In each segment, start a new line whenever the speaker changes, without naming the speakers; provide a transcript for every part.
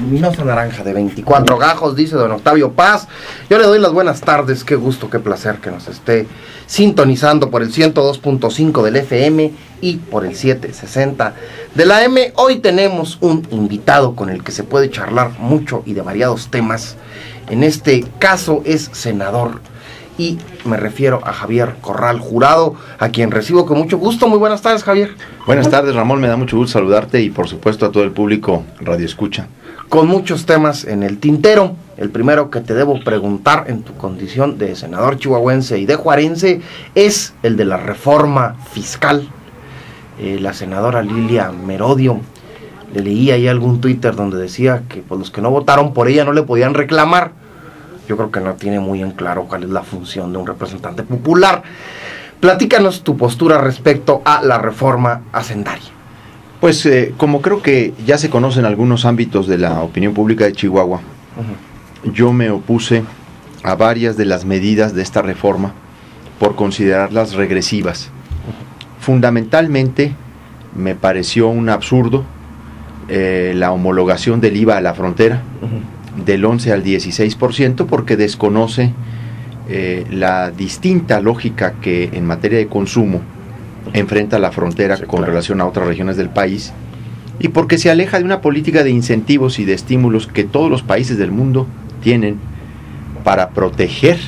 luminosa naranja de 24 gajos, dice don Octavio Paz. Yo le doy las buenas tardes, qué gusto, qué placer que nos esté sintonizando por el 102.5 del FM y por el 760 de la AM. Hoy tenemos un invitado con el que se puede charlar mucho y de variados temas. En este caso es senador y me refiero a Javier Corral Jurado, a quien recibo con mucho gusto. Muy buenas tardes, Javier.
Buenas tardes, Ramón, me da mucho gusto saludarte y por supuesto a todo el público Radio Escucha.
Con muchos temas en el tintero. El primero que te debo preguntar en tu condición de senador chihuahuense y de juarense es el de la reforma fiscal. La senadora Lilia Merodio, le leí ahí algún Twitter donde decía que pues, los que no votaron por ella no le podían reclamar. Yo creo que no tiene muy en claro cuál es la función de un representante popular. Platícanos tu postura respecto a la reforma hacendaria.
Pues como creo que ya se conocen algunos ámbitos de la opinión pública de Chihuahua, yo me opuse a varias de las medidas de esta reforma por considerarlas regresivas. Fundamentalmente me pareció un absurdo la homologación del IVA a la frontera, del 11 al 16%, porque desconoce la distinta lógica que en materia de consumo enfrenta la frontera con relación a otras regiones del país, y porque se aleja de una política de incentivos y de estímulos que todos los países del mundo tienen para proteger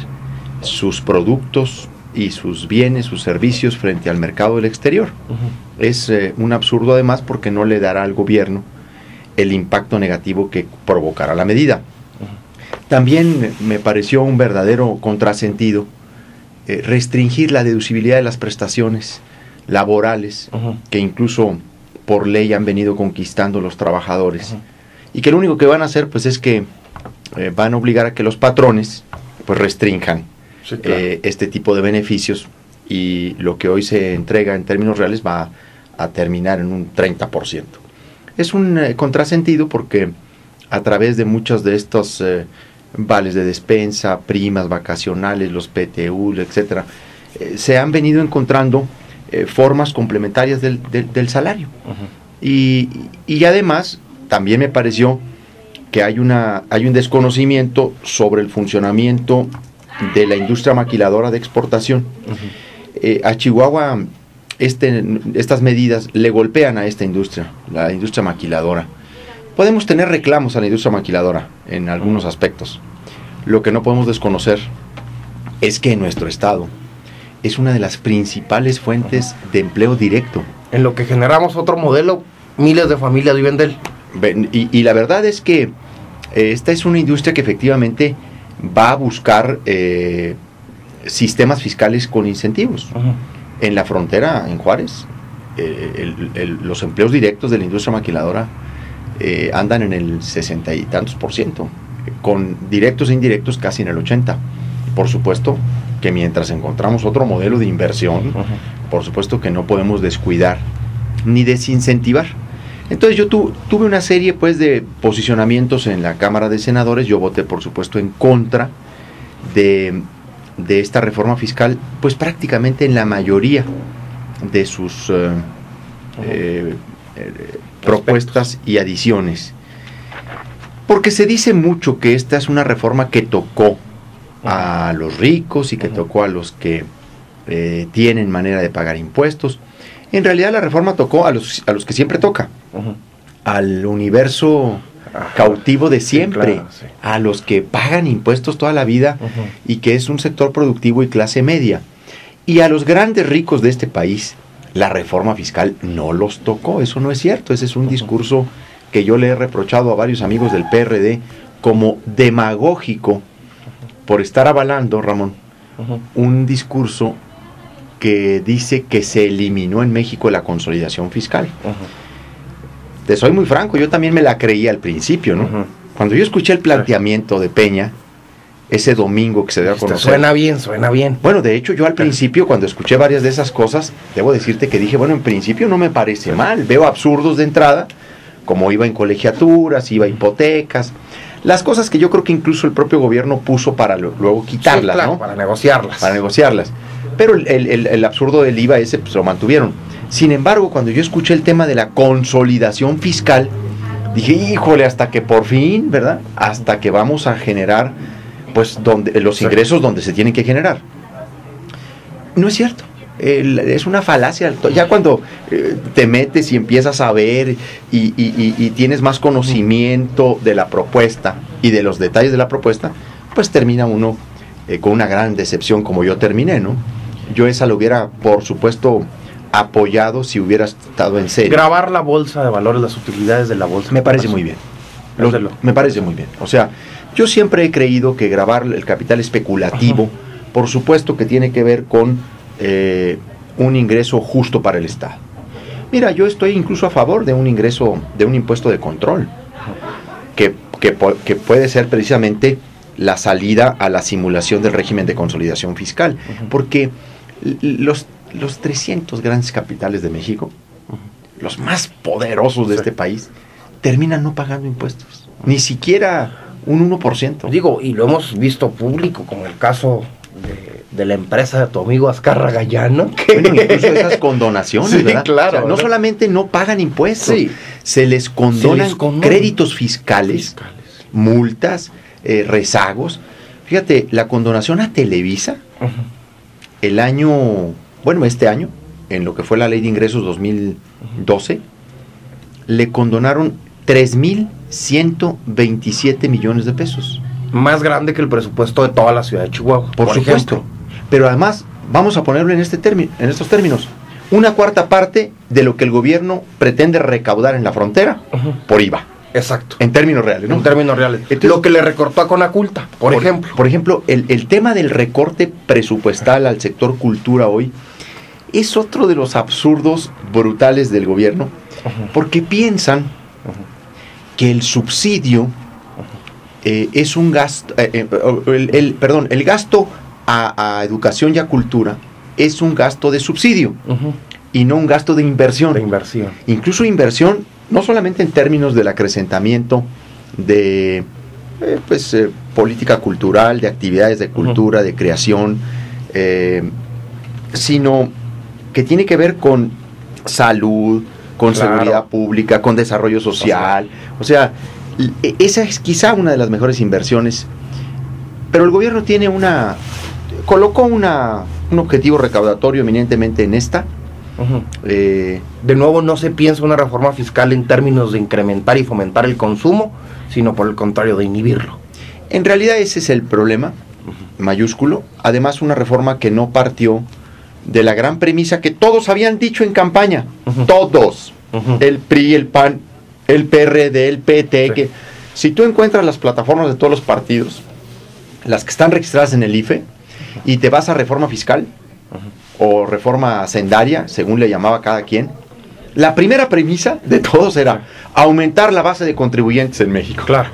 sus productos y sus bienes, sus servicios frente al mercado del exterior. Es un absurdo además porque no le dará al gobierno el impacto negativo que provocará la medida. También me pareció un verdadero contrasentido restringir la deducibilidad de las prestaciones laborales que incluso por ley han venido conquistando los trabajadores, y que lo único que van a hacer pues es que van a obligar a que los patrones pues restrinjan este tipo de beneficios, y lo que hoy se entrega en términos reales va a terminar en un 30%. Es un contrasentido porque a través de muchos de estos vales de despensa, primas vacacionales, los PTU, etcétera, se han venido encontrando formas complementarias del salario. Y además también me pareció que hay un desconocimiento sobre el funcionamiento de la industria maquiladora de exportación. A Chihuahua estas medidas le golpean a esta industria, la industria maquiladora. Podemos tener reclamos a la industria maquiladora en algunos aspectos. Lo que no podemos desconocer es que en nuestro estado es una de las principales fuentes de empleo directo.
En lo que generamos otro modelo, miles de familias viven de él.
Y la verdad es que esta es una industria que efectivamente va a buscar sistemas fiscales con incentivos. En la frontera, en Juárez, los empleos directos de la industria maquiladora andan en el 60 y tantos %, con directos e indirectos casi en el 80%. Por supuesto que mientras encontramos otro modelo de inversión, por supuesto que no podemos descuidar ni desincentivar. Entonces yo tuve una serie pues de posicionamientos en la Cámara de Senadores. Yo voté por supuesto en contra de esta reforma fiscal, pues prácticamente en la mayoría de sus propuestas y adiciones, porque se dice mucho que esta es una reforma que tocó a los ricos y que tocó a los que tienen manera de pagar impuestos. En realidad la reforma tocó a los que siempre toca, al universo cautivo de siempre,
claro, sí.
A los que pagan impuestos toda la vida y que es un sector productivo y clase media. Y a los grandes ricos de este país, la reforma fiscal no los tocó. Eso no es cierto. Ese es un discurso que yo le he reprochado a varios amigos del PRD como demagógico por estar avalando, Ramón, un discurso que dice que se eliminó en México la consolidación fiscal. Te soy muy franco, yo también me la creí al principio, ¿no? Cuando yo escuché el planteamiento de Peña, ese domingo que se dio a conocer.
Suena bien.
Bueno, de hecho, yo al principio, cuando escuché varias de esas cosas, debo decirte que dije, bueno, en principio no me parece mal. Veo absurdos de entrada, como iba en colegiaturas, iba a hipotecas, las cosas que yo creo que incluso el propio gobierno puso para luego quitarlas,
sí, claro,
¿no?
Para negociarlas.
Pero el absurdo del IVA ese, pues lo mantuvieron. Sin embargo, cuando yo escuché el tema de la consolidación fiscal, Dije, híjole, hasta que por fin, ¿verdad? Hasta que vamos a generar, pues, los ingresos donde se tienen que generar. No es cierto. Es una falacia. Ya cuando te metes y empiezas a ver y tienes más conocimiento de la propuesta y de los detalles de la propuesta, pues termina uno con una gran decepción, como yo terminé, ¿no? Yo esa lo hubiera, por supuesto, apoyado si hubiera estado en serio.
Grabar la bolsa de valores, las utilidades de la bolsa.
Me parece muy bien. Me parece muy bien. O sea, yo siempre he creído que grabar el capital especulativo, por supuesto que tiene que ver con un ingreso justo para el Estado. Mira, yo estoy incluso a favor de un ingreso, de un impuesto de control, que puede ser precisamente la salida a la simulación del régimen de consolidación fiscal, porque los 300 grandes capitales de México, los más poderosos de este país, terminan no pagando impuestos, ni siquiera un 1%.
Digo, y lo hemos visto público, con el caso de la empresa de tu amigo Azcárraga Llano.
Bueno, incluso esas condonaciones,
sí,
¿verdad?
Claro,
o sea, no solamente no pagan impuestos,
sí,
se les condonan créditos fiscales, multas, rezagos. Fíjate, la condonación a Televisa, el año, bueno, este año, en lo que fue la Ley de Ingresos 2012, le condonaron 3,127 millones de pesos.
Más grande que el presupuesto de toda la ciudad de Chihuahua.
Por supuesto. Ejemplo. Pero además, vamos a ponerlo en estos términos, una cuarta parte de lo que el gobierno pretende recaudar en la frontera por IVA.
Exacto.
En términos reales, ¿no?
En términos reales.
Entonces,
lo que le recortó a Conaculta, por ejemplo.
Por ejemplo, el tema del recorte presupuestal al sector cultura hoy es otro de los absurdos brutales del gobierno, porque piensan que el subsidio es un gasto, el gasto a educación y a cultura es un gasto de subsidio y no un gasto de inversión. Incluso inversión, no solamente en términos del acrecentamiento de política cultural, de actividades de cultura, de creación, sino que tiene que ver con salud, con seguridad pública, con desarrollo social. O sea, esa es quizá una de las mejores inversiones, pero el gobierno tiene colocó un objetivo recaudatorio eminentemente en esta.
De nuevo, no se piensa una reforma fiscal en términos de incrementar y fomentar el consumo, sino por el contrario, de inhibirlo.
En realidad ese es el problema mayúsculo. Además, una reforma que no partió de la gran premisa que todos habían dicho en campaña, todos, el PRI, el PAN, el PRD, el PT, que si tú encuentras las plataformas de todos los partidos, las que están registradas en el IFE, y te vas a reforma fiscal, o reforma hacendaria, según le llamaba cada quien, la primera premisa de todos era aumentar la base de contribuyentes en México.
Claro.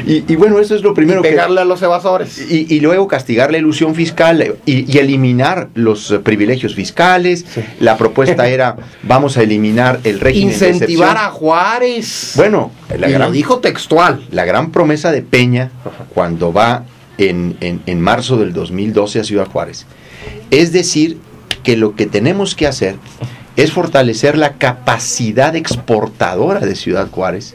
y bueno, eso es lo primero.
Y pegarle a los evasores.
Y luego castigar la ilusión fiscal y eliminar los privilegios fiscales. Sí. La propuesta era, vamos a eliminar el régimen de excepción.
Incentivar a Juárez.
Bueno,
lo dijo textual.
La gran promesa de Peña, cuando va en marzo del 2012 a Ciudad Juárez, es decir, que lo que tenemos que hacer es fortalecer la capacidad exportadora de Ciudad Juárez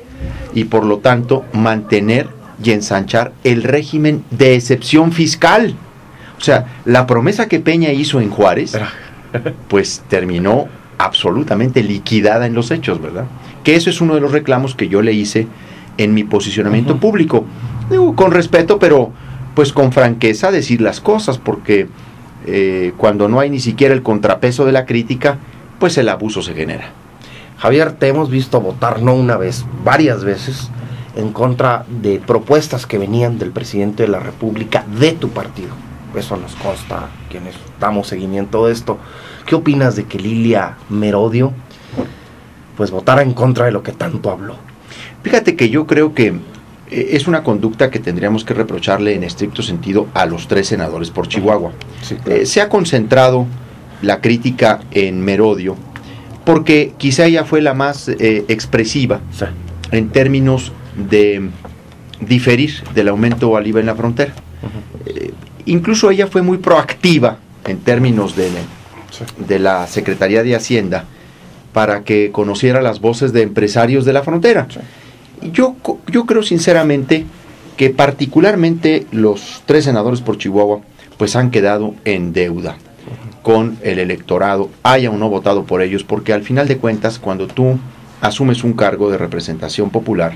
y por lo tanto mantener y ensanchar el régimen de excepción fiscal. O sea, la promesa que Peña hizo en Juárez, pues terminó absolutamente liquidada en los hechos, ¿verdad? Que eso es uno de los reclamos que yo le hice en mi posicionamiento público. Digo, con respeto, pero pues con franqueza decir las cosas, porque cuando no hay ni siquiera el contrapeso de la crítica, pues el abuso se genera.
Javier, te hemos visto votar no una vez, varias veces, en contra de propuestas que venían del presidente de la República de tu partido. Eso nos consta, quienes damos seguimiento de esto. ¿Qué opinas de que Lilia Merodio pues votara en contra de lo que tanto habló?
Fíjate que yo creo que es una conducta que tendríamos que reprocharle en estricto sentido a los 3 senadores por Chihuahua. Sí, claro. Se ha concentrado la crítica en Merodio porque quizá ella fue la más expresiva en términos de diferir del aumento al IVA en la frontera. Incluso ella fue muy proactiva en términos de la Secretaría de Hacienda para que conociera las voces de empresarios de la frontera. Yo creo sinceramente que particularmente los 3 senadores por Chihuahua pues han quedado en deuda con el electorado, haya o no votado por ellos, porque al final de cuentas cuando tú asumes un cargo de representación popular,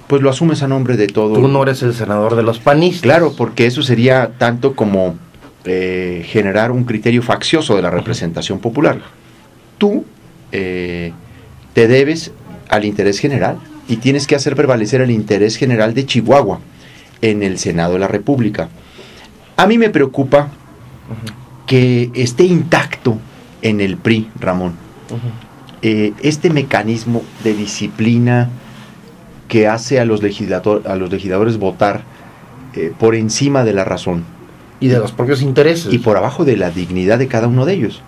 pues lo asumes a nombre de todo.
Tú no eres el senador de los panistas.
Claro, porque eso sería tanto como generar un criterio faccioso de la representación popular. Tú te debes al interés general y tienes que hacer prevalecer el interés general de Chihuahua en el Senado de la República. A mí me preocupa que esté intacto en el PRI, Ramón, este mecanismo de disciplina que hace a los legisladores votar por encima de la razón.
Y de los propios intereses.
Y por abajo de la dignidad de cada uno de ellos.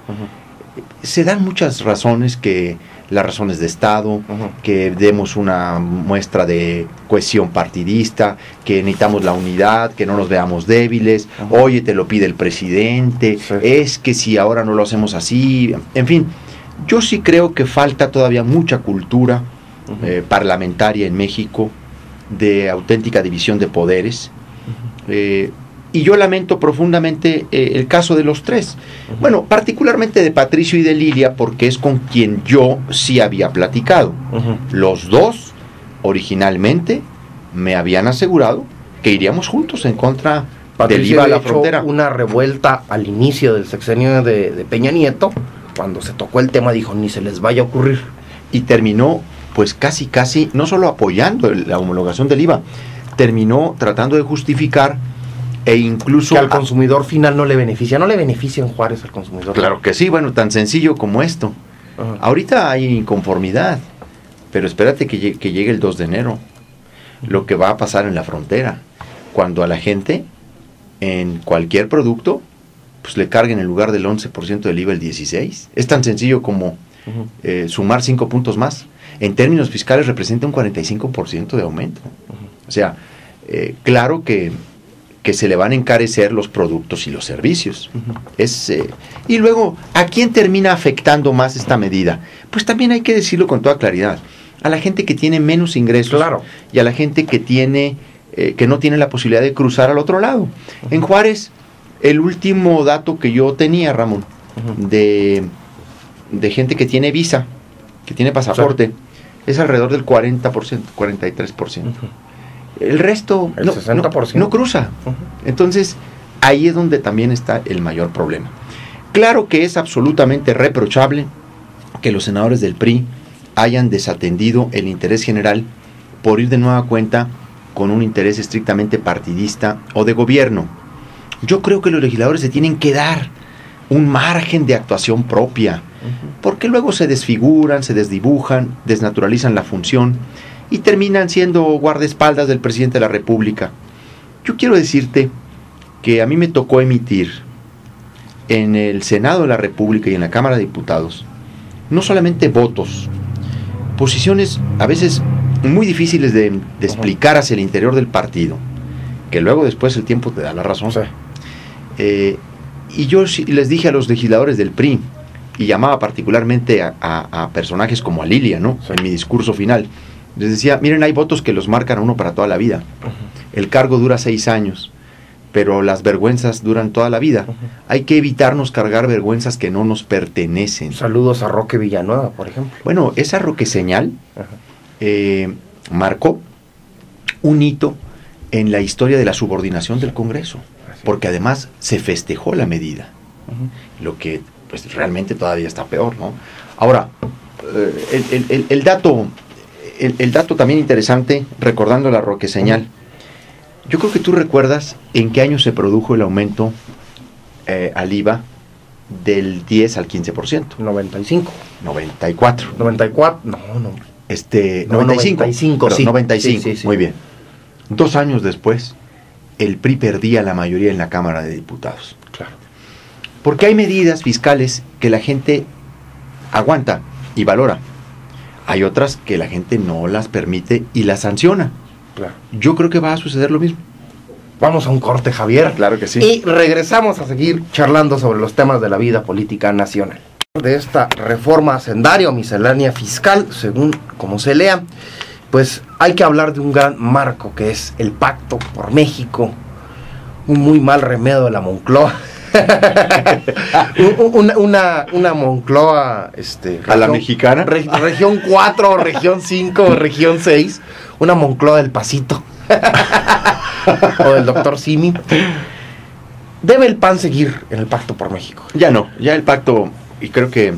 Se dan muchas razones, que las razones de Estado, que demos una muestra de cohesión partidista, que necesitamos la unidad, que no nos veamos débiles, oye, te lo pide el presidente, es que si ahora no lo hacemos así, en fin, yo sí creo que falta todavía mucha cultura parlamentaria en México, de auténtica división de poderes, y yo lamento profundamente el caso de los 3. Bueno, particularmente de Patricio y de Lilia, porque es con quien yo sí había platicado. Los 2, originalmente, me habían asegurado que iríamos juntos en contra del IVA a la frontera.
Una revuelta al inicio del sexenio de Peña Nieto, cuando se tocó el tema dijo, ni se les vaya a ocurrir.
Y terminó, pues casi, no solo apoyando la homologación del IVA, terminó tratando de justificar e incluso
que al consumidor final no le beneficia en Juárez al consumidor.
Claro que sí, bueno, tan sencillo como esto. Ahorita hay inconformidad, pero espérate que llegue el 2 de enero, lo que va a pasar en la frontera, cuando a la gente, en cualquier producto, pues le carguen en lugar del 11% del IVA el 16%. Es tan sencillo como sumar 5 puntos más. En términos fiscales representa un 45% de aumento. O sea, claro que se le van a encarecer los productos y los servicios. Y luego, ¿a quién termina afectando más esta medida? Pues también hay que decirlo con toda claridad. A la gente que tiene menos ingresos,
claro,
y a la gente que no tiene la posibilidad de cruzar al otro lado. En Juárez, el último dato que yo tenía, Ramón, de gente que tiene visa, que tiene pasaporte, es alrededor del 40%, 43%. El resto,
el 60%.
No cruza. Entonces, ahí es donde también está el mayor problema. Claro que es absolutamente reprochable que los senadores del PRI hayan desatendido el interés general por ir de nueva cuenta con un interés estrictamente partidista o de gobierno. Yo creo que los legisladores se tienen que dar un margen de actuación propia, porque luego se desfiguran, se desdibujan, desnaturalizan la función y terminan siendo guardaespaldas del presidente de la República. Yo quiero decirte que a mí me tocó emitir en el Senado de la República y en la Cámara de Diputados no solamente votos, posiciones a veces muy difíciles de explicar hacia el interior del partido, que luego después el tiempo te da la razón. Y yo les dije a los legisladores del PRI, y llamaba particularmente a personajes como a Lilia, ¿no? En mi discurso final, les decía, miren, hay votos que los marcan a uno para toda la vida. El cargo dura 6 años, pero las vergüenzas duran toda la vida. Hay que evitarnos cargar vergüenzas que no nos pertenecen.
Saludos a Roque Villanueva, por ejemplo.
Bueno, esa Roque señal marcó un hito en la historia de la subordinación del Congreso, porque además se festejó la medida, lo que pues realmente todavía está peor, ¿no? Ahora, el dato también interesante, recordando la Roque señal, yo creo que tú recuerdas en qué año se produjo el aumento al IVA del 10 al 15%.
95.
94.
94, no.
95,
sí.
95,
sí.
Muy bien. 2 años después, el PRI perdía la mayoría en la Cámara de Diputados.
Claro.
Porque hay medidas fiscales que la gente aguanta y valora. Hay otras que la gente no las permite y las sanciona.
Claro.
Yo creo que va a suceder lo mismo.
Vamos a un corte, Javier.
Claro que sí.
Y regresamos a seguir charlando sobre los temas de la vida política nacional. De esta reforma hacendaria o miscelánea fiscal, según como se lea, pues hay que hablar de un gran marco que es el Pacto por México, un muy mal remedio de la Moncloa. una Moncloa
región, a la mexicana,
región 4, región 5, región 6, una Moncloa del Pasito o del doctor Simi. ¿Debe el PAN seguir en el Pacto por México?
Ya no, ya el pacto, y creo que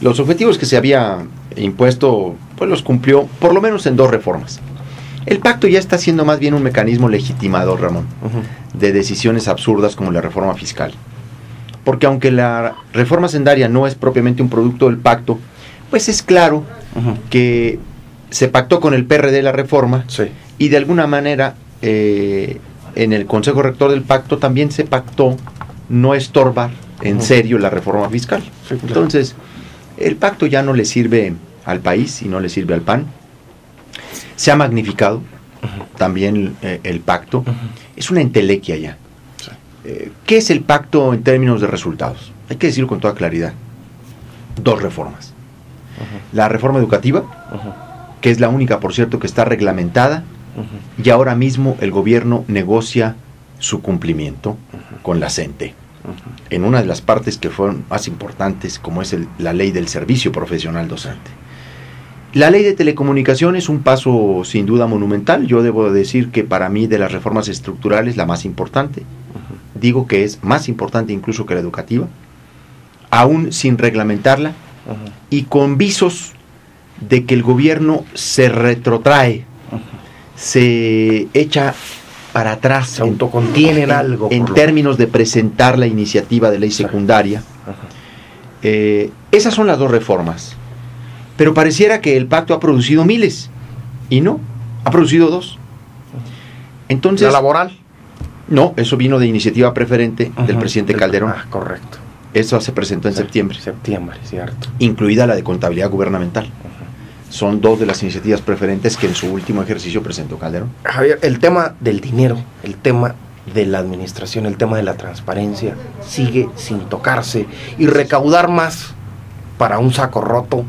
los objetivos que se había impuesto, pues los cumplió, por lo menos en 2 reformas. El pacto ya está siendo más bien un mecanismo legitimador, Ramón, de decisiones absurdas como la reforma fiscal. Porque aunque la reforma hacendaria no es propiamente un producto del pacto, pues es claro que se pactó con el PRD la reforma,
sí,
y de alguna manera en el Consejo Rector del pacto también se pactó no estorbar en serio la reforma fiscal. Sí, claro. Entonces, el pacto ya no le sirve al país y no le sirve al PAN. Se ha magnificado también el pacto. Es una entelequia ya. Sí. ¿Qué es el pacto en términos de resultados? Hay que decirlo con toda claridad. 2 reformas. La reforma educativa, que es la única, por cierto, que está reglamentada, y ahora mismo el gobierno negocia su cumplimiento con la CENTE. En una de las partes que fueron más importantes, como es la ley del servicio profesional docente. La ley de telecomunicaciones, un paso sin duda monumental. Yo debo decir que para mí de las reformas estructurales la más importante. Digo que es más importante incluso que la educativa, aún sin reglamentarla y con visos de que el gobierno se retrotrae, se echa para atrás,
se autocontiene en algo.
En términos de presentar la iniciativa de ley secundaria. Esas son las 2 reformas. Pero pareciera que el pacto ha producido miles, y no, ha producido 2. Entonces,
¿la laboral?
No, eso vino de iniciativa preferente del presidente Calderón.
Correcto.
Eso se presentó en septiembre.
Septiembre, cierto.
Incluida la de contabilidad gubernamental. Son 2 de las iniciativas preferentes que en su último ejercicio presentó Calderón.
Javier, el tema del dinero, el tema de la administración, el tema de la transparencia sigue sin tocarse, y recaudar más para un saco roto,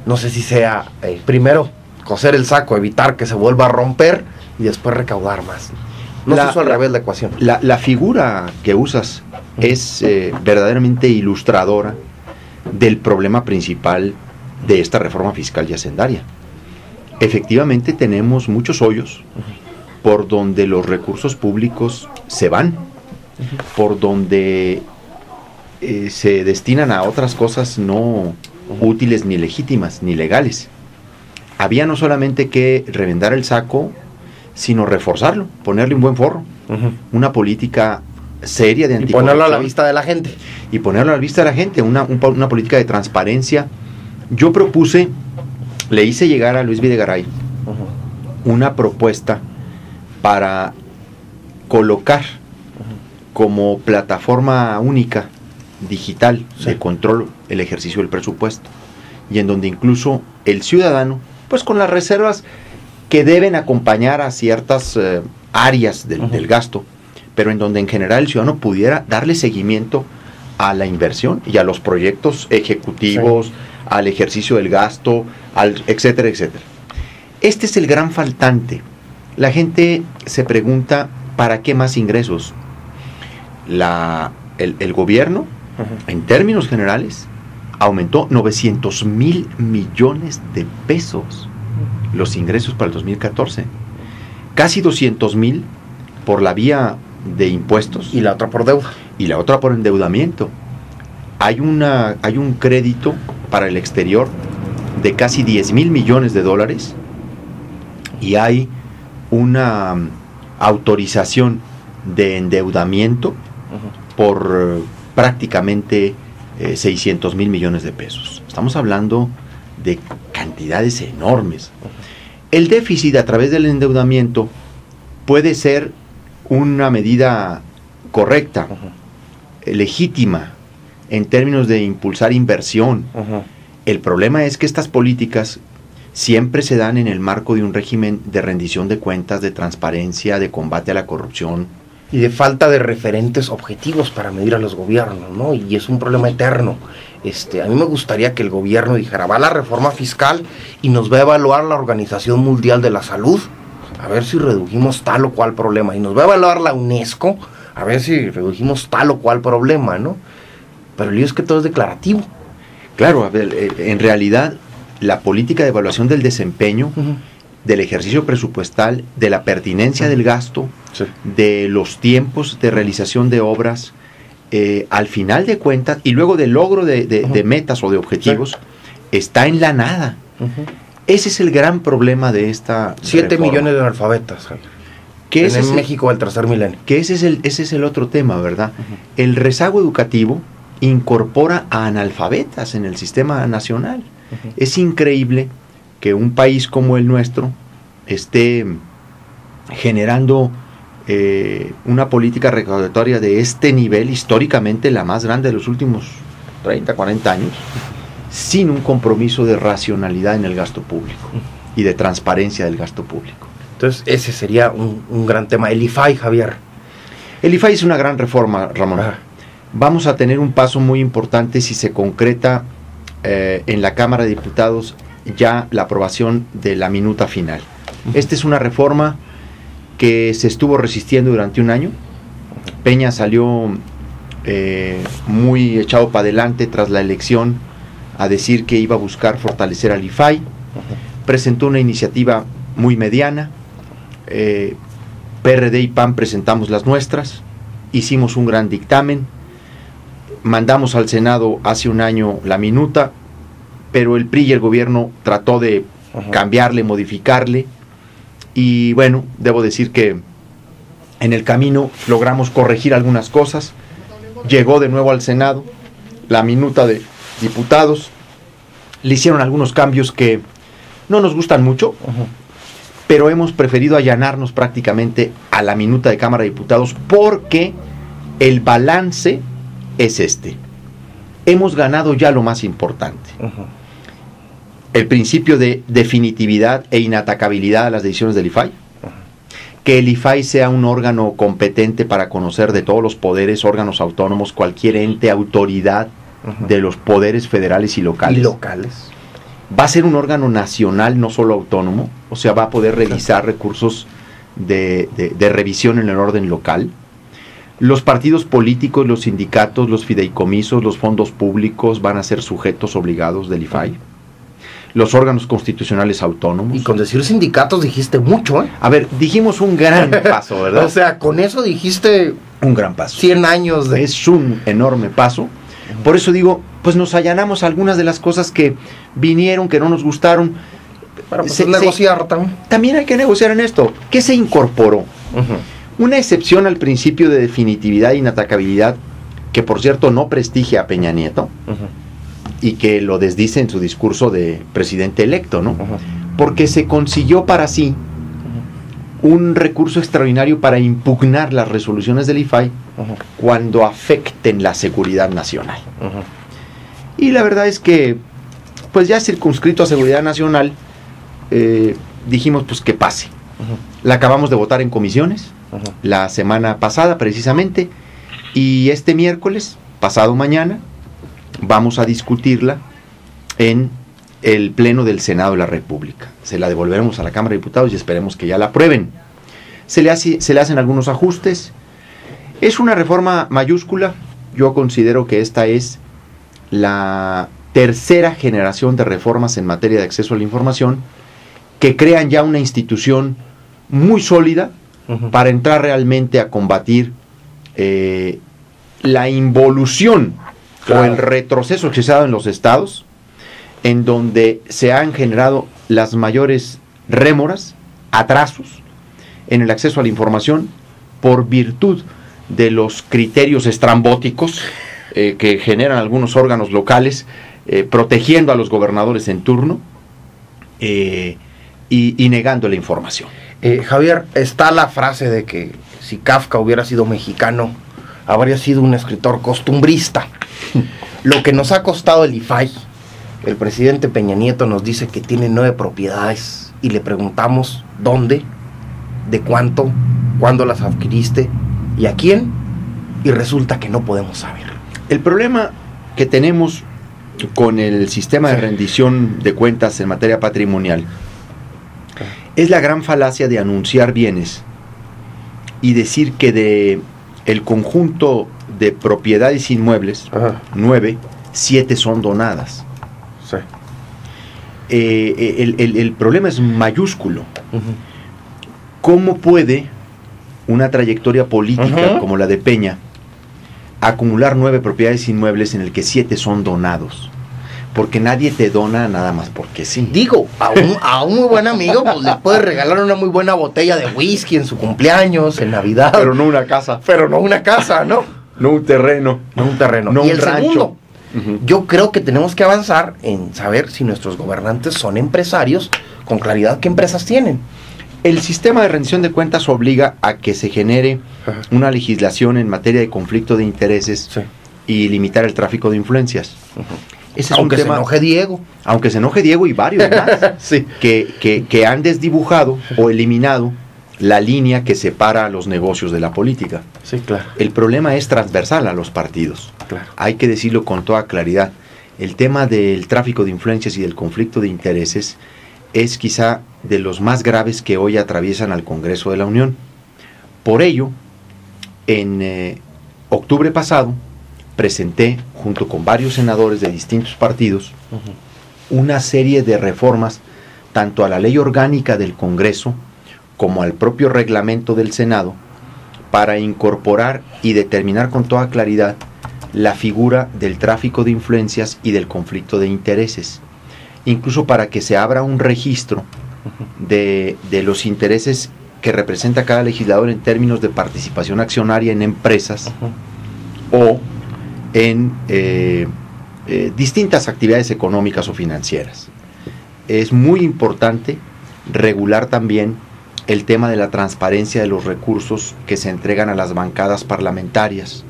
no sé si sea primero coser el saco, evitar que se vuelva a romper y después recaudar más. No se hizo al revés la ecuación.
La figura que usas es verdaderamente ilustradora del problema principal de esta reforma fiscal y hacendaria. Efectivamente tenemos muchos hoyos por donde los recursos públicos se van, por donde se destinan a otras cosas no útiles ni legítimas ni legales. Había no solamente que revendar el saco, sino reforzarlo, ponerle un buen forro, una política seria de anticorrupción.
Y ponerlo a la vista de la gente.
Y ponerlo a la vista de la gente, una política de transparencia. Yo propuse, le hice llegar a Luis Videgaray una propuesta para colocar como plataforma única digital de control el ejercicio del presupuesto, y en donde incluso el ciudadano, pues con las reservas que deben acompañar a ciertas áreas del gasto, pero en donde en general el ciudadano pudiera darle seguimiento a la inversión y a los proyectos ejecutivos, al ejercicio del gasto, etcétera, etcétera. Este es el gran faltante. La gente se pregunta, ¿para qué más ingresos? El gobierno, en términos generales, aumentó 900,000 millones de pesos los ingresos para el 2014. Casi 200,000 por la vía de impuestos.
Y la otra por deuda.
Y la otra por endeudamiento. Hay un crédito para el exterior de casi 10,000 millones de dólares, y hay una autorización de endeudamiento por prácticamente 600,000 millones de pesos. Estamos hablando de cantidades enormes. El déficit a través del endeudamiento puede ser una medida correcta, legítima, en términos de impulsar inversión. El problema es que estas políticas siempre se dan en el marco de un régimen de rendición de cuentas, de transparencia, de combate a la corrupción,
y de falta de referentes objetivos para medir a los gobiernos, ¿no? Y es un problema eterno. A mí me gustaría que el gobierno dijera, va la reforma fiscal y nos va a evaluar la Organización Mundial de la Salud, a ver si redujimos tal o cual problema, y nos va a evaluar la UNESCO, a ver si redujimos tal o cual problema, ¿no? Pero el lío es que todo es declarativo.
Claro, a ver, en realidad la política de evaluación del desempeño, del ejercicio presupuestal, de la pertinencia del gasto, de los tiempos de realización de obras, al final de cuentas, y luego del logro de metas o de objetivos, está en la nada. Ese es el gran problema de esta
7
reforma.
millones de analfabetas, Javier.
Que
en México del tercer milenio.
Que ese es el otro tema, ¿verdad? El rezago educativo incorpora a analfabetas en el sistema nacional. Es increíble que un país como el nuestro esté generando una política recaudatoria de este nivel, históricamente la más grande de los últimos 30, 40 años, sin un compromiso de racionalidad en el gasto público y de transparencia del gasto público.
Entonces ese sería un gran tema. El IFAI, Javier.
El IFAI es una gran reforma, Ramón. Vamos a tener un paso muy importante si se concreta en la Cámara de Diputados ya la aprobación de la minuta final. Esta es una reforma que se estuvo resistiendo durante un año. Peña salió muy echado para adelante tras la elección a decir que iba a buscar fortalecer al IFAI. Presentó una iniciativa muy mediana. PRD y PAN presentamos las nuestras. Hicimos un gran dictamen. Mandamos al Senado hace un año la minuta, pero el PRI y el gobierno trató de cambiarle, modificarle, y bueno, debo decir que en el camino logramos corregir algunas cosas. Llegó de nuevo al Senado la minuta de diputados, le hicieron algunos cambios que no nos gustan mucho, pero hemos preferido allanarnos prácticamente a la minuta de Cámara de Diputados porque el balance es este. Hemos ganado ya lo más importante. El principio de definitividad e inatacabilidad a las decisiones del IFAI. Que el IFAI sea un órgano competente para conocer de todos los poderes, órganos autónomos, cualquier ente, autoridad de los poderes federales y locales. Va a ser un órgano nacional, no solo autónomo, o sea, va a poder revisar recursos de revisión en el orden local. Los partidos políticos, los sindicatos, los fideicomisos, los fondos públicos van a ser sujetos obligados del IFAI. Los órganos constitucionales autónomos.
Y con decir sindicatos dijiste mucho, ¿eh?
A ver, dijimos un gran paso, ¿verdad?
O sea, con eso dijiste
un gran paso.
100 años de...
Es un enorme paso. Por eso digo, pues nos allanamos algunas de las cosas que vinieron, que no nos gustaron.
Bueno, pues negociar también.
También hay que negociar en esto. ¿Qué se incorporó? Una excepción al principio de definitividad e inatacabilidad, que por cierto no prestigia a Peña Nieto, y que lo desdice en su discurso de presidente electo, ¿no? Porque se consiguió para sí un recurso extraordinario para impugnar las resoluciones del IFAI cuando afecten la seguridad nacional. Y la verdad es que, pues ya circunscrito a seguridad nacional, dijimos pues que pase. La acabamos de votar en comisiones la semana pasada precisamente, y este miércoles, pasado mañana, vamos a discutirla en el Pleno del Senado de la República. Se la devolveremos a la Cámara de Diputados y esperemos que ya la aprueben. Se le hacen algunos ajustes. Es una reforma mayúscula. Yo considero que esta es la tercera generación de reformas en materia de acceso a la información que crean ya una institución muy sólida para entrar realmente a combatir la involución o el retroceso que se ha dado en los estados, en donde se han generado las mayores rémoras, atrasos en el acceso a la información por virtud de los criterios estrambóticos que generan algunos órganos locales, protegiendo a los gobernadores en turno y negando la información.
Javier, está la frase de que si Kafka hubiera sido mexicano, habría sido un escritor costumbrista. Lo que nos ha costado el IFAI, el presidente Peña Nieto nos dice que tiene 9 propiedades y le preguntamos dónde, de cuánto, cuándo las adquiriste y a quién, y resulta que no podemos saber.
El problema que tenemos con el sistema de rendición de cuentas en materia patrimonial es la gran falacia de anunciar bienes y decir que de el conjunto de propiedades inmuebles, 9, 7 son donadas.
Sí.
El problema es mayúsculo. ¿Cómo puede una trayectoria política como la de Peña acumular 9 propiedades inmuebles en el que 7 son donados? Porque nadie te dona nada más porque sí.
Digo, a un muy buen amigo pues le puedes regalar una muy buena botella de whisky en su cumpleaños, en Navidad.
Pero no una casa.
Pero no una casa, ¿no?
No un terreno.
No un terreno.
No
y
un
el
rancho.
segundo, yo creo que tenemos que avanzar en saber si nuestros gobernantes son empresarios, con claridad qué empresas tienen.
El sistema de rendición de cuentas obliga a que se genere una legislación en materia de conflicto de intereses y limitar el tráfico de influencias. Ese es
aunque
un tema,
se enoje Diego.
Aunque se enoje Diego y varios más
sí.
que han desdibujado o eliminado la línea que separa los negocios de la política.
Sí, claro.
El problema es transversal a los partidos.
Claro.
Hay que decirlo con toda claridad. El tema del tráfico de influencias y del conflicto de intereses es quizá de los más graves que hoy atraviesan al Congreso de la Unión. Por ello, en octubre pasado, presenté, junto con varios senadores de distintos partidos, una serie de reformas, tanto a la ley orgánica del Congreso, como al propio reglamento del Senado, para incorporar y determinar con toda claridad la figura del tráfico de influencias y del conflicto de intereses, incluso para que se abra un registro de los intereses que representa cada legislador en términos de participación accionaria en empresas o en distintas actividades económicas o financieras. Es muy importante regular también el tema de la transparencia de los recursos que se entregan a las bancadas parlamentarias,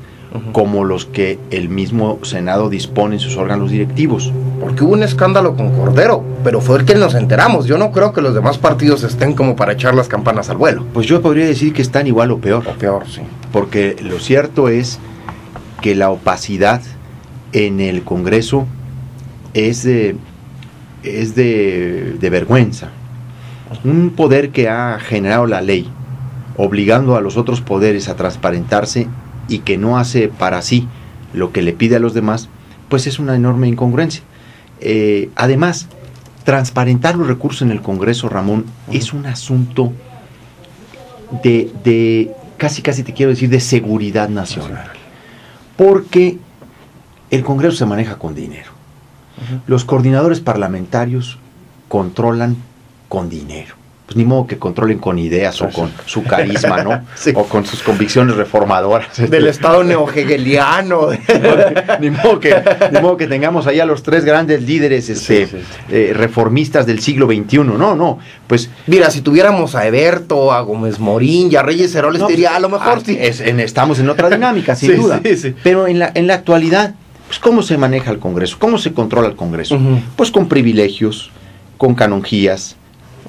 como los que el mismo Senado dispone en sus órganos directivos.
Porque hubo un escándalo con Cordero, pero fue el que nos enteramos. Yo no creo que los demás partidos estén como para echar las campanas al vuelo.
Pues yo podría decir que están igual o peor.
O peor, sí.
Porque lo cierto es que la opacidad en el Congreso es de vergüenza. Un poder que ha generado la ley, obligando a los otros poderes a transparentarse y que no hace para sí lo que le pide a los demás, pues es una enorme incongruencia. Además, transparentar los recursos en el Congreso, Ramón, es un asunto de casi te quiero decir, de seguridad nacional. Porque el Congreso se maneja con dinero. Los coordinadores parlamentarios controlan con dinero. Pues ni modo que controlen con ideas o con su carisma, ¿no?
Sí.
O con sus convicciones reformadoras.
Del Estado neohegeliano.
ni modo que tengamos ahí a los 3 grandes líderes reformistas del siglo XXI. No. Pues
mira, si tuviéramos a Eberto, a Gómez Morín y a Reyes Heroles, diría, a lo mejor sí.
Estamos en otra dinámica, sin duda. Sí. Pero en la actualidad, pues ¿cómo se maneja el Congreso? ¿Cómo se controla el Congreso? Pues con privilegios, con canonjías,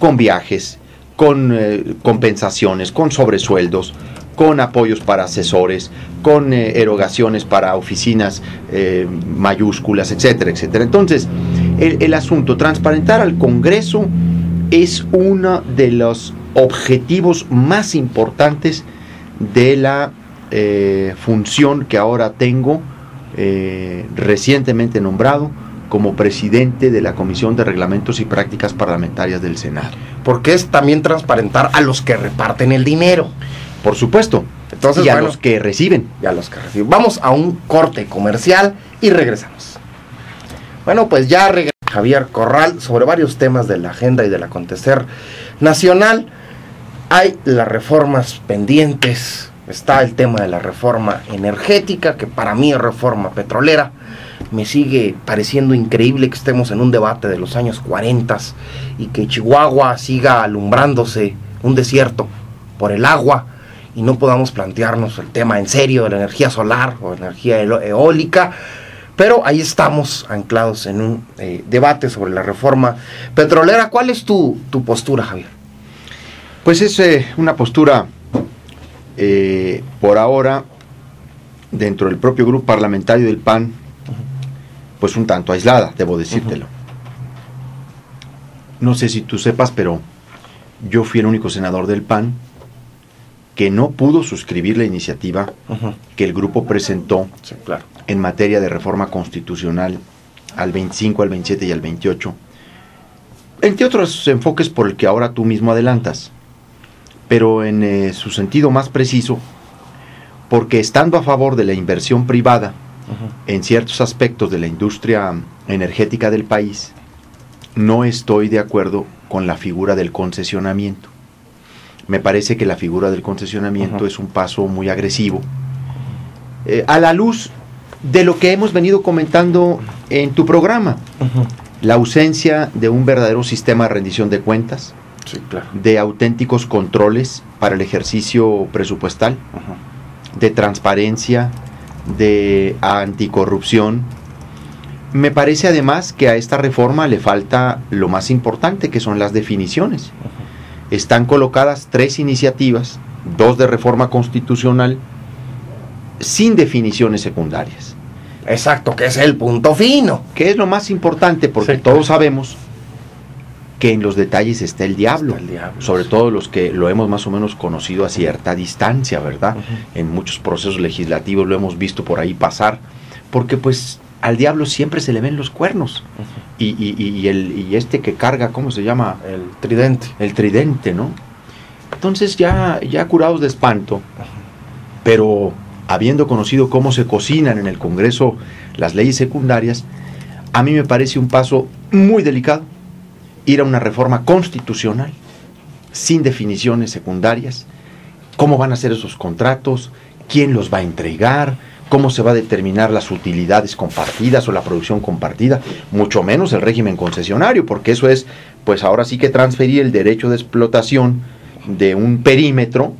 con viajes, con compensaciones, con sobresueldos, con apoyos para asesores, con erogaciones para oficinas mayúsculas, etcétera, etcétera. Entonces, el asunto, transparentar al Congreso es uno de los objetivos más importantes de la función que ahora tengo, recientemente nombrado como presidente de la Comisión de Reglamentos y Prácticas Parlamentarias del Senado.
Porque es también transparentar a los que reparten el dinero.
Por supuesto.
Entonces,
y a los que reciben.
Y a los que reciben. Vamos a un corte comercial y regresamos. Bueno, pues ya regresa Javier Corral sobre varios temas de la agenda y del acontecer nacional. Hay las reformas pendientes. Está el tema de la reforma energética, que para mí es reforma petrolera. Me sigue pareciendo increíble que estemos en un debate de los años 40 y que Chihuahua siga alumbrándose un desierto por el agua y no podamos plantearnos el tema en serio de la energía solar o energía eólica. Pero ahí estamos anclados en un debate sobre la reforma petrolera. ¿Cuál es tu postura, Javier?
Pues es una postura por ahora, dentro del propio grupo parlamentario del PAN, pues un tanto aislada, debo decírtelo. No sé si tú sepas, pero yo fui el único senador del PAN que no pudo suscribir la iniciativa que el grupo presentó en materia de reforma constitucional al 25, al 27 y al 28, entre otros enfoques por el que ahora tú mismo adelantas, pero en su sentido más preciso, porque estando a favor de la inversión privada en ciertos aspectos de la industria energética del país, no estoy de acuerdo con la figura del concesionamiento. Me parece que la figura del concesionamiento es un paso muy agresivo, a la luz de lo que hemos venido comentando en tu programa, la ausencia de un verdadero sistema de rendición de cuentas, de auténticos controles para el ejercicio presupuestal, de transparencia, de anticorrupción. Me parece además que a esta reforma le falta lo más importante, que son las definiciones. Están colocadas 3 iniciativas, 2 de reforma constitucional, sin definiciones secundarias.
Exacto, que es el punto fino.
Que es lo más importante, porque todos sabemos que en los detalles está el diablo. Sobre todo los que lo hemos más o menos conocido a cierta distancia, ¿verdad? En muchos procesos legislativos lo hemos visto por ahí pasar, porque pues al diablo siempre se le ven los cuernos. Y este que carga, ¿cómo se llama?
El tridente.
El tridente, ¿no? Entonces ya curados de espanto, pero habiendo conocido cómo se cocinan en el Congreso las leyes secundarias, a mí me parece un paso muy delicado ir a una reforma constitucional sin definiciones secundarias. ¿Cómo van a ser esos contratos? ¿Quién los va a entregar? ¿Cómo se va a determinar las utilidades compartidas o la producción compartida? Mucho menos el régimen concesionario, porque eso es, pues ahora sí que transferir el derecho de explotación de un perímetro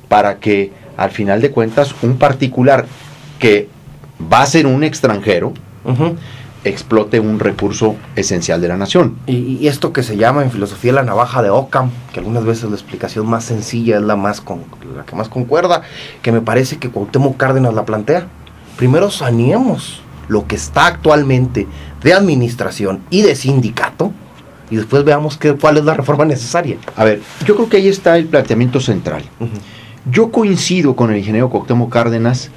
para que al final de cuentas un particular que va a ser un extranjero explote un recurso esencial de la nación.
Y esto que se llama en filosofía la navaja de Occam, que algunas veces la explicación más sencilla es la que más concuerda, que me parece que Cuauhtémoc Cárdenas la plantea. Primero saneemos lo que está actualmente de administración y de sindicato, y después veamos cuál es la reforma necesaria.
A ver, yo creo que ahí está el planteamiento central. Yo coincido con el ingeniero Cuauhtémoc Cárdenas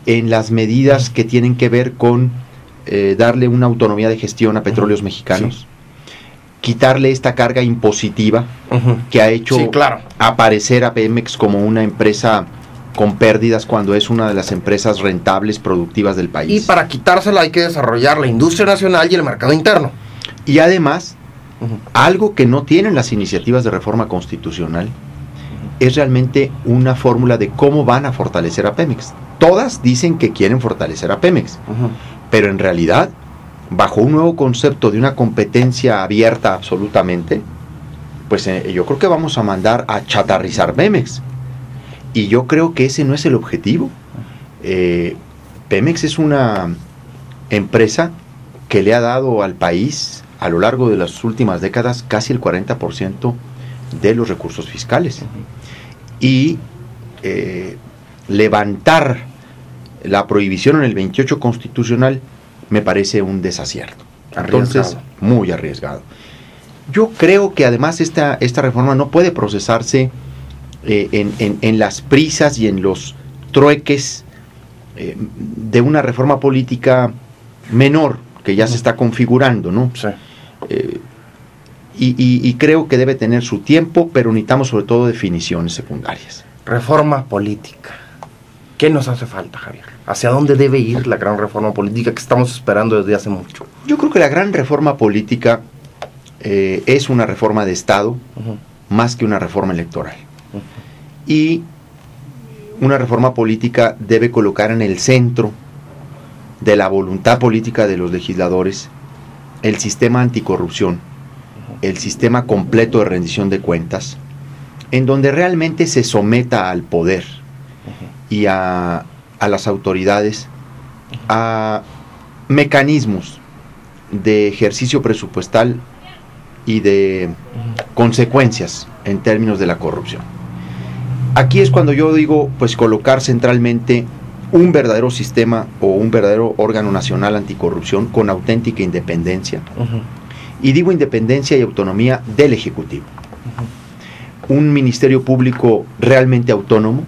en las medidas que tienen que ver con darle una autonomía de gestión a Petróleos Mexicanos, quitarle esta carga impositiva que ha hecho aparecer a Pemex como una empresa con pérdidas cuando es una de las empresas rentables, productivas del país.
Y para quitársela hay que desarrollar la industria nacional y el mercado interno.
Y además, algo que no tienen las iniciativas de reforma constitucional es realmente una fórmula de cómo van a fortalecer a Pemex. Todas dicen que quieren fortalecer a Pemex, pero en realidad, bajo un nuevo concepto de una competencia abierta absolutamente, pues yo creo que vamos a mandar a chatarrizar Pemex. Y yo creo que ese no es el objetivo. Pemex es una empresa que le ha dado al país, a lo largo de las últimas décadas, casi el 40% de los recursos fiscales. Y levantar la prohibición en el 28 constitucional me parece un desacierto. Entonces, muy arriesgado. Yo creo que además esta reforma no puede procesarse en las prisas y en los trueques de una reforma política menor que ya se está configurando, ¿no?
Sí.
Y creo que debe tener su tiempo, pero necesitamos sobre todo definiciones secundarias.
Reforma política. ¿Qué nos hace falta, Javier? ¿Hacia dónde debe ir la gran reforma política que estamos esperando desde hace mucho?
Yo creo que la gran reforma política es una reforma de Estado más que una reforma electoral. Y una reforma política debe colocar en el centro de la voluntad política de los legisladores el sistema anticorrupción, el sistema completo de rendición de cuentas, en donde realmente se someta al poder y a las autoridades a mecanismos de ejercicio presupuestal y de consecuencias en términos de la corrupción. Aquí es cuando yo digo, pues colocar centralmente un verdadero sistema o un verdadero órgano nacional anticorrupción con auténtica independencia. Y digo independencia y autonomía del Ejecutivo. Un Ministerio Público realmente autónomo,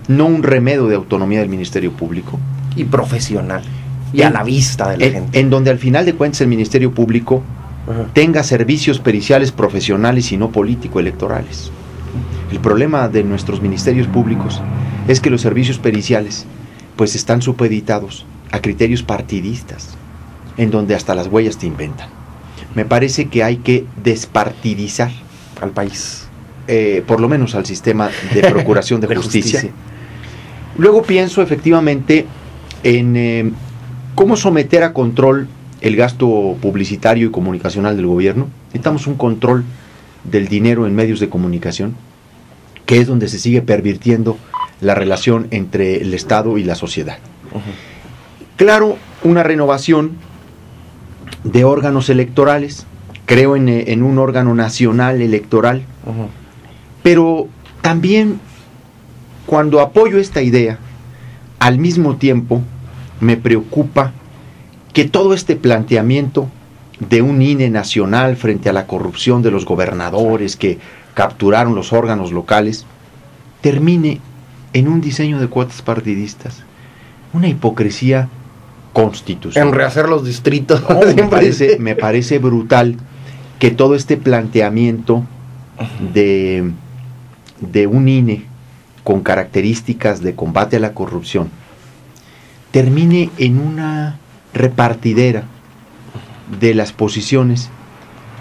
no un remedio de autonomía del Ministerio Público.
Y profesional, y a la vista de la gente.
En donde al final de cuentas el Ministerio Público tenga servicios periciales profesionales y no político-electorales. El problema de nuestros ministerios públicos es que los servicios periciales pues están supeditados a criterios partidistas, en donde hasta las huellas te inventan. Me parece que hay que despartidizar
al país,
por lo menos al sistema de procuración de justicia. Luego pienso efectivamente en cómo someter a control el gasto publicitario y comunicacional del gobierno. Necesitamos un control del dinero en medios de comunicación, que es donde se sigue pervirtiendo la relación entre el Estado y la sociedad. Claro, una renovación de órganos electorales, creo en un órgano nacional electoral, pero también cuando apoyo esta idea, al mismo tiempo me preocupa que todo este planteamiento de un INE nacional frente a la corrupción de los gobernadores que capturaron los órganos locales, termine en un diseño de cuotas partidistas, una hipocresía constitucional.
En rehacer los distritos.
No, me parece brutal que todo este planteamiento de un INE con características de combate a la corrupción termine en una repartidera de las posiciones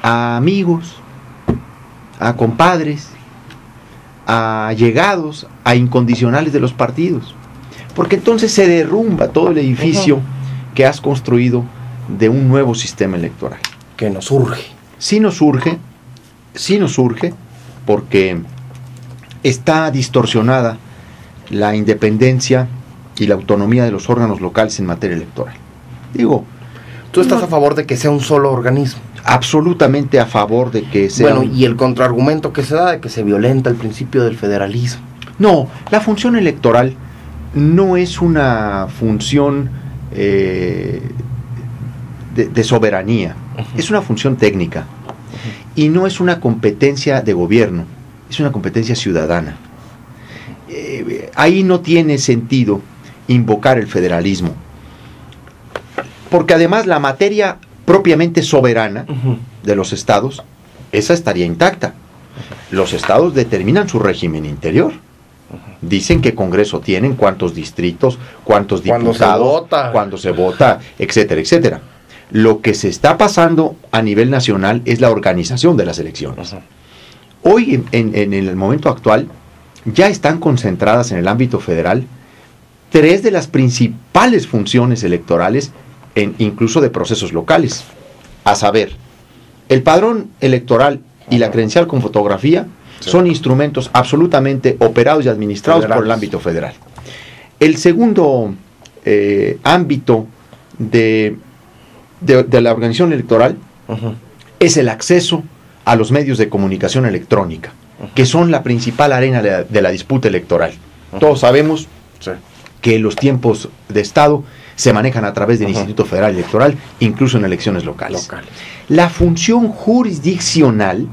a amigos, a compadres, a allegados, a incondicionales de los partidos, porque entonces se derrumba todo el edificio que has construido de un nuevo sistema electoral.
Que nos urge.
Sí nos urge, porque está distorsionada la independencia y la autonomía de los órganos locales en materia electoral. Digo,
¿tú estás a favor de que sea un solo organismo?
Absolutamente a favor de que sea...
Bueno, y el contraargumento que se da de que se violenta el principio del federalismo.
No, la función electoral no es una función de soberanía, es una función técnica, y no es una competencia de gobierno, es una competencia ciudadana. Ahí no tiene sentido invocar el federalismo, porque además la materia propiamente soberana de los estados, esa estaría intacta. Los estados determinan su régimen interior. Dicen qué Congreso tienen, cuántos distritos, cuántos diputados, cuándo se vota, etcétera, etcétera. Lo que se está pasando a nivel nacional es la organización de las elecciones. Hoy, en el momento actual, ya están concentradas en el ámbito federal 3 de las principales funciones electorales, incluso de procesos locales, a saber, el padrón electoral y la credencial con fotografía son instrumentos absolutamente operados y administrados por el ámbito federal. El segundo ámbito de la organización electoral es el acceso a los medios de comunicación electrónica, que son la principal arena de la disputa electoral. Todos sabemos que los tiempos de Estado se manejan a través del Instituto Federal Electoral, incluso en elecciones locales. La función jurisdiccional,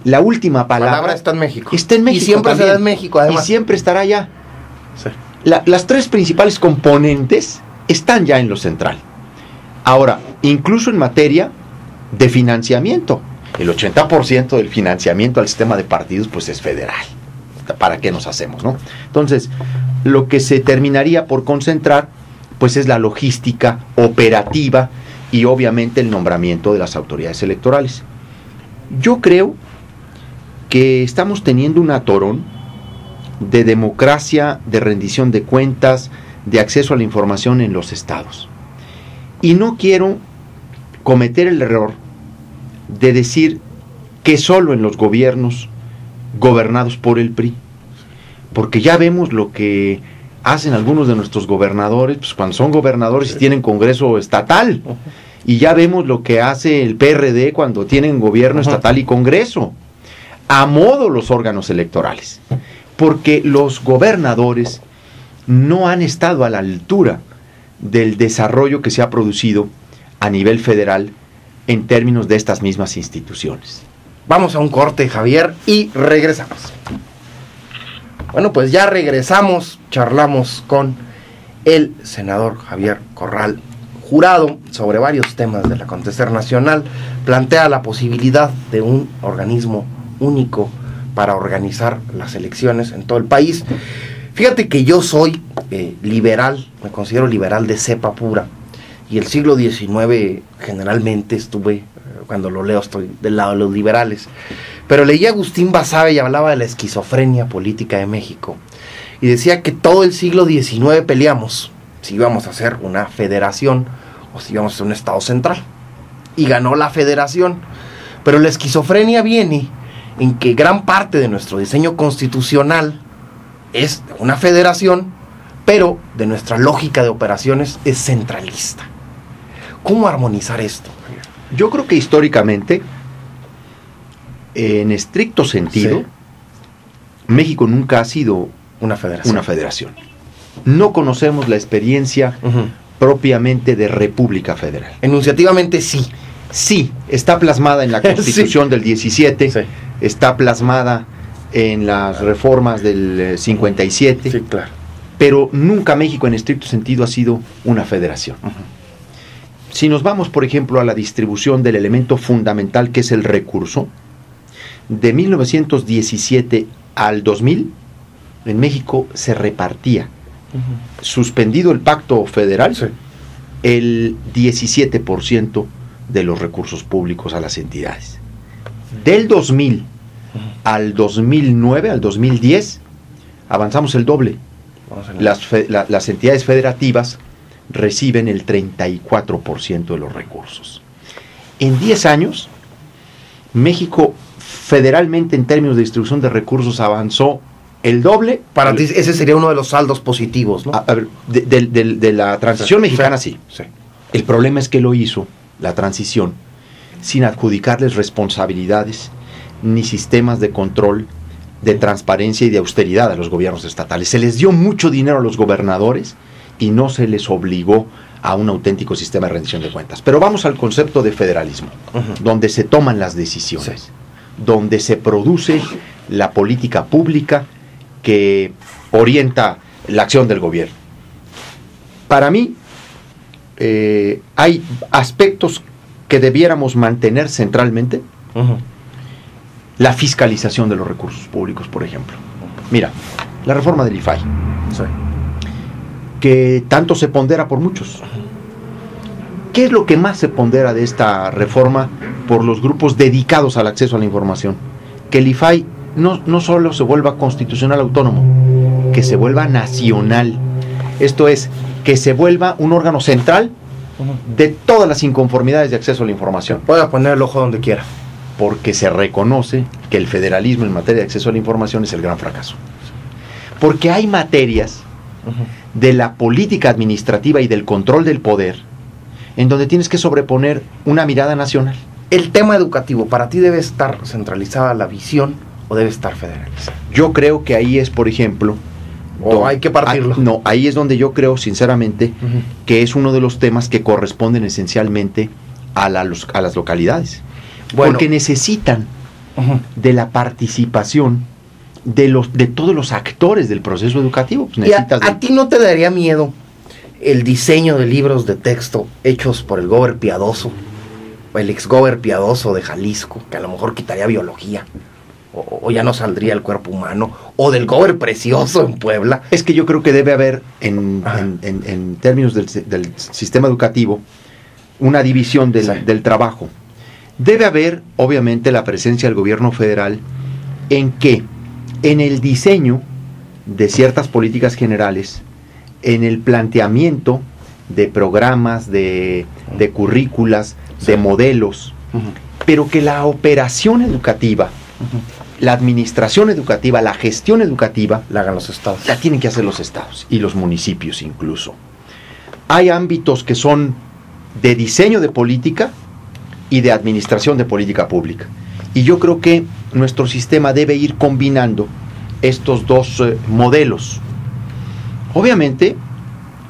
la última palabra
está en México.
Está en México.
Y siempre se da en México, además.
Y siempre estará allá. Las 3 principales componentes están ya en lo central. Ahora, incluso en materia de financiamiento, el 80% del financiamiento al sistema de partidos pues es federal. ¿Para qué nos hacemos, no? Entonces, lo que se terminaría por concentrar pues es la logística operativa y obviamente el nombramiento de las autoridades electorales. Yo creo que estamos teniendo un atorón de democracia, de rendición de cuentas, de acceso a la información en los estados. Y no quiero cometer el error de decir que solo en los gobiernos gobernados por el PRI, porque ya vemos lo que hacen algunos de nuestros gobernadores, pues cuando son gobernadores y tienen congreso estatal, y ya vemos lo que hace el PRD cuando tienen gobierno estatal y congreso, a modo los órganos electorales. porque los gobernadores no han estado a la altura del desarrollo que se ha producido a nivel federal en términos de estas mismas instituciones.
Vamos a un corte, Javier, y regresamos. Bueno, pues ya regresamos, charlamos con el senador Javier Corral Jurado sobre varios temas del acontecer nacional. Plantea la posibilidad de un organismo único para organizar las elecciones en todo el país. Fíjate que yo soy liberal, me considero liberal de cepa pura, y el siglo XIX generalmente estuve, cuando lo leo estoy del lado de los liberales, pero leí a Agustín Basabe y hablaba de la esquizofrenia política de México, y decía que todo el siglo XIX peleamos si íbamos a hacer una federación o si íbamos a hacer un estado central, y ganó la federación, pero la esquizofrenia viene en que gran parte de nuestro diseño constitucional es una federación, pero de nuestra lógica de operaciones es centralista. ¿Cómo armonizar esto?
Yo creo que históricamente, en estricto sentido, sí, México nunca ha sido
una federación.
No conocemos la experiencia propiamente de República Federal.
Enunciativamente sí.
Sí, está plasmada en la Constitución sí, del 17, sí, está plasmada en las reformas del 57,
sí, claro,
pero nunca México en estricto sentido ha sido una federación. Si nos vamos, por ejemplo, a la distribución del elemento fundamental que es el recurso, de 1917 al 2000, en México se repartía, suspendido el pacto federal, sí, el 17% de los recursos públicos a las entidades. Del 2000 al 2009, al 2010, avanzamos el doble. Las entidades federativas reciben el 34% de los recursos. En 10 años, México federalmente en términos de distribución de recursos avanzó el doble.
Para ti ese sería uno de los saldos positivos, ¿no?
A ver, de la transición mexicana, sí. El problema es que lo hizo, la transición, sin adjudicarles responsabilidades ni sistemas de control, de transparencia y de austeridad a los gobiernos estatales. Se les dio mucho dinero a los gobernadores y no se les obligó a un auténtico sistema de rendición de cuentas. Pero vamos al concepto de federalismo, donde se toman las decisiones, sí, donde se produce la política pública que orienta la acción del gobierno. Para mí, hay aspectos que debiéramos mantener centralmente. La fiscalización de los recursos públicos, por ejemplo. Mira, la reforma del IFAI, sí, que tanto se pondera por muchos. ¿Qué es lo que más se pondera de esta reforma por los grupos dedicados al acceso a la información? Que el IFAI no solo se vuelva constitucional autónomo, que se vuelva nacional. Esto es, que se vuelva un órgano central de todas las inconformidades de acceso a la información.
Pueda poner el ojo donde quiera.
Porque se reconoce que el federalismo en materia de acceso a la información es el gran fracaso. Porque hay materias de la política administrativa y del control del poder en donde tienes que sobreponer una mirada nacional.
El tema educativo, ¿para ti debe estar centralizada la visión o debe estar federalizada?
Yo creo que ahí es, por ejemplo...
hay que partirlo.
No, ahí es donde yo creo, sinceramente, que es uno de los temas que corresponden esencialmente a las localidades. Bueno, porque necesitan de la participación de todos los actores del proceso educativo. Pues
¿A ti no te daría miedo el diseño de libros de texto hechos por el gober Piadoso, o el ex gober Piadoso de Jalisco, que a lo mejor quitaría biología, o ya no saldría el cuerpo humano, o del gober Precioso en Puebla?
Es que yo creo que debe haber, en términos del sistema educativo, una división del trabajo. Debe haber, obviamente, la presencia del gobierno federal en que, en el diseño de ciertas políticas generales, en el planteamiento de programas, de currículas, de modelos, pero que la operación educativa, la administración educativa, la gestión educativa,
la hagan los estados.
La tienen que hacer los estados y los municipios incluso. Hay ámbitos que son de diseño de política y de administración de política pública. Y yo creo que nuestro sistema debe ir combinando estos dos modelos. Obviamente,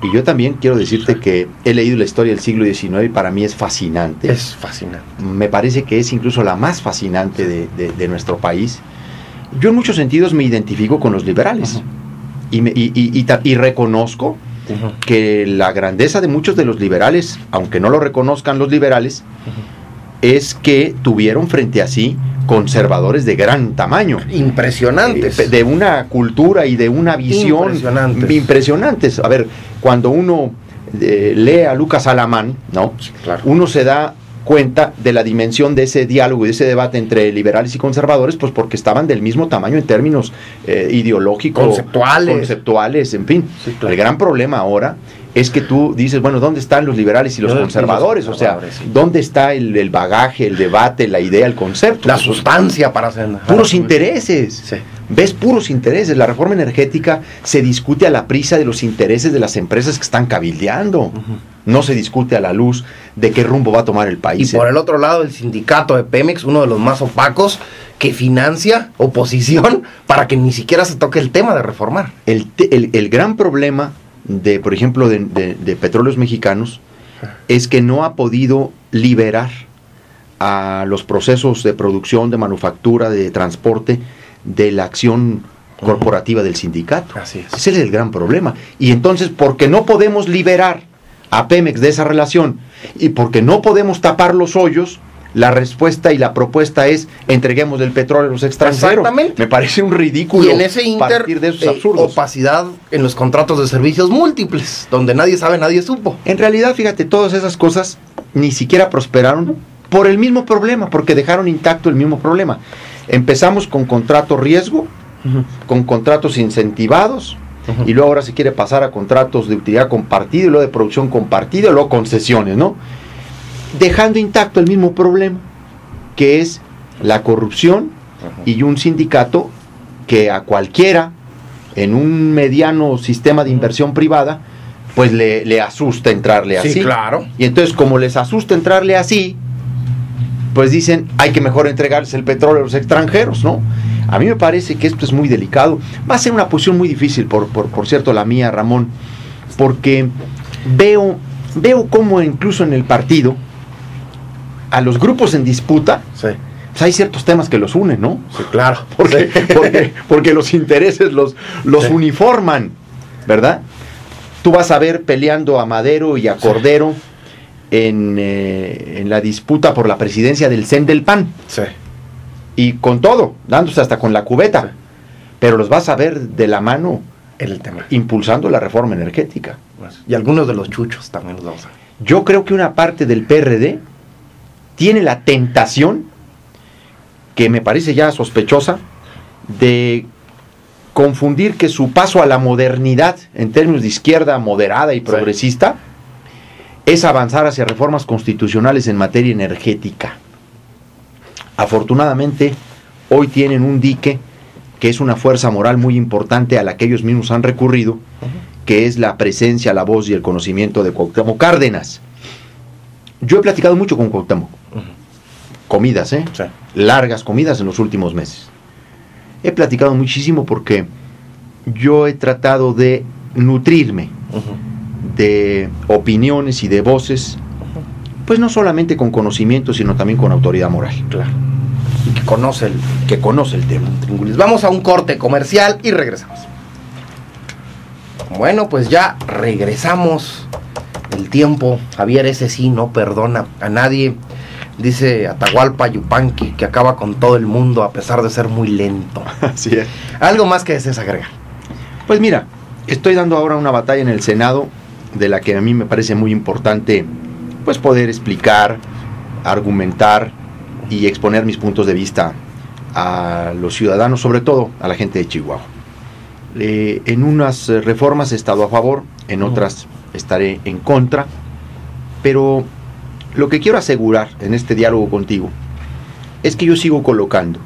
y yo también quiero decirte que he leído la historia del siglo XIX y para mí es fascinante.
Es fascinante.
Me parece que es incluso la más fascinante de nuestro país. Yo en muchos sentidos me identifico con los liberales. Y reconozco que la grandeza de muchos de los liberales, aunque no lo reconozcan los liberales, es que tuvieron frente a sí conservadores de gran tamaño.
Impresionantes.
De una cultura y de una visión impresionantes. A ver, cuando uno lee a Lucas Alamán, ¿no?
Sí, claro.
Uno se da cuenta de la dimensión de ese diálogo y de ese debate entre liberales y conservadores, pues porque estaban del mismo tamaño en términos ideológicos, conceptuales, en fin.
Sí, claro.
El gran problema ahora es que tú dices, bueno, ¿dónde están los liberales y los conservadores? O sea, ¿dónde está el bagaje, el debate, la idea, el concepto?
La sustancia para hacer...
Puros intereses.
Sí.
¿Ves? Puros intereses. La reforma energética se discute a la prisa de los intereses de las empresas que están cabildeando. No se discute a la luz de qué rumbo va a tomar el país.
Y por el otro lado, el sindicato de Pemex, uno de los más opacos, que financia oposición para que ni siquiera se toque el tema de reformar.
El gran problema de, por ejemplo, de Petróleos Mexicanos es que no ha podido liberar a los procesos de producción, de manufactura, de transporte, de la acción corporativa del sindicato.
Así es.
Ese es el gran problema. Y entonces, porque no podemos liberar a Pemex de esa relación y porque no podemos tapar los hoyos, la respuesta y la propuesta es entreguemos el petróleo a los extranjeros.
Exactamente.
Me parece un ridículo
y en ese
partir de esos absurdos.
Opacidad en los contratos de servicios múltiples, donde nadie sabe, nadie supo.
En realidad, fíjate, todas esas cosas ni siquiera prosperaron por el mismo problema, porque dejaron intacto el mismo problema. Empezamos con contrato riesgo, con contratos incentivados, y luego ahora se quiere pasar a contratos de utilidad compartida, y luego de producción compartida, y luego concesiones, ¿no? Dejando intacto el mismo problema, que es la corrupción y un sindicato que a cualquiera, en un mediano sistema de inversión privada, pues le asusta entrarle así.
Sí, claro.
Y entonces, como les asusta entrarle así, pues dicen, hay que mejor entregarles el petróleo a los extranjeros, ¿no? A mí me parece que esto es muy delicado. Va a ser una posición muy difícil, por cierto, la mía, Ramón, porque veo cómo incluso en el partido, a los grupos en disputa,
sí,
pues hay ciertos temas que los unen, ¿no?
Sí, claro.
Porque los intereses los sí uniforman, ¿verdad? Tú vas a ver peleando a Madero y a Cordero en la disputa por la presidencia del CEN del PAN.
Sí.
Y con todo, dándose hasta con la cubeta. Sí. Pero los vas a ver de la mano
el tema,
impulsando la reforma energética.
Y algunos de los chuchos también los vamos a ver.
Yo creo que una parte del PRD tiene la tentación, que me parece ya sospechosa, de confundir que su paso a la modernidad, en términos de izquierda moderada y progresista, sí, es avanzar hacia reformas constitucionales en materia energética. Afortunadamente, hoy tienen un dique que es una fuerza moral muy importante a la que ellos mismos han recurrido, que es la presencia, la voz y el conocimiento de Cuauhtémoc Cárdenas. Yo he platicado mucho con Cuauhtémoc. Comidas, sí, largas comidas en los últimos meses. He platicado muchísimo porque yo he tratado de nutrirme de opiniones y de voces, pues no solamente con conocimiento, sino también con autoridad moral.
Claro. Y que conoce el tema.
Vamos a un corte comercial y regresamos.
Bueno, pues ya regresamos. El tiempo, Javier, ese sí no perdona a nadie. Dice Atahualpa Yupanqui que acaba con todo el mundo a pesar de ser muy lento.
Así es.
¿Algo más que desees agregar?
Pues mira, estoy dando ahora una batalla en el Senado de la que a mí me parece muy importante, pues poder explicar, argumentar y exponer mis puntos de vista a los ciudadanos, sobre todo a la gente de Chihuahua. En unas reformas he estado a favor, en otras estaré en contra, pero lo que quiero asegurar en este diálogo contigo es que yo sigo colocando,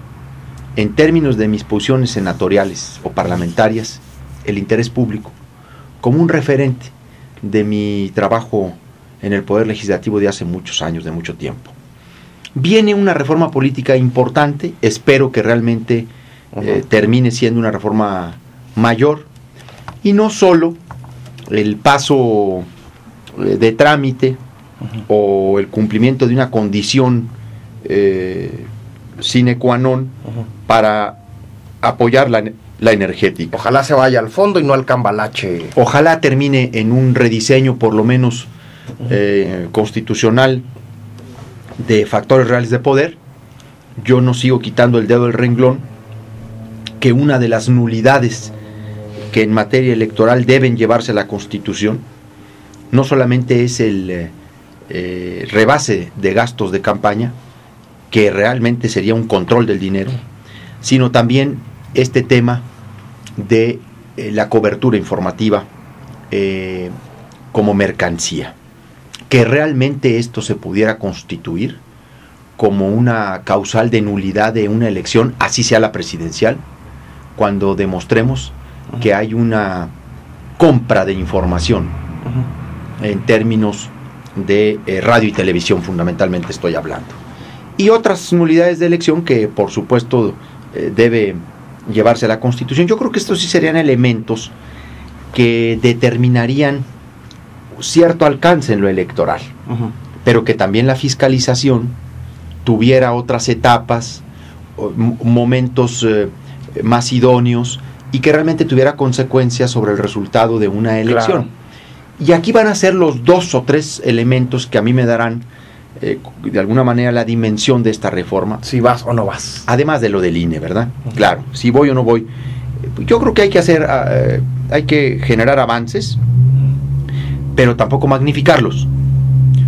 en términos de mis posiciones senatoriales o parlamentarias, el interés público como un referente de mi trabajo en el Poder Legislativo de hace muchos años, de mucho tiempo. Viene una reforma política importante, espero que realmente termine siendo una reforma mayor, y no solo el paso de trámite o el cumplimiento de una condición sine qua non para apoyar la energética.
Ojalá se vaya al fondo y no al cambalache.
Ojalá termine en un rediseño por lo menos constitucional de factores reales de poder. Yo no sigo quitando el dedo del renglón que una de las nulidades que en materia electoral deben llevarse a la Constitución no solamente es el rebase de gastos de campaña, que realmente sería un control del dinero, sino también este tema de la cobertura informativa como mercancía. Que realmente esto se pudiera constituir como una causal de nulidad de una elección, así sea la presidencial, cuando demostremos que hay una compra de información en términos de radio y televisión, fundamentalmente estoy hablando. Y otras nulidades de elección que por supuesto debe llevarse a la Constitución. Yo creo que estos sí serían elementos que determinarían cierto alcance en lo electoral, pero que también la fiscalización tuviera otras etapas, momentos más idóneos, y que realmente tuviera consecuencias sobre el resultado de una elección. Claro. Y aquí van a ser los 2 o 3 elementos que a mí me darán de alguna manera la dimensión de esta reforma.
Si vas o no vas.
Además de lo del INE, ¿verdad? Claro, si voy o no voy. Yo creo que hay que hacer, hay que generar avances, pero tampoco magnificarlos,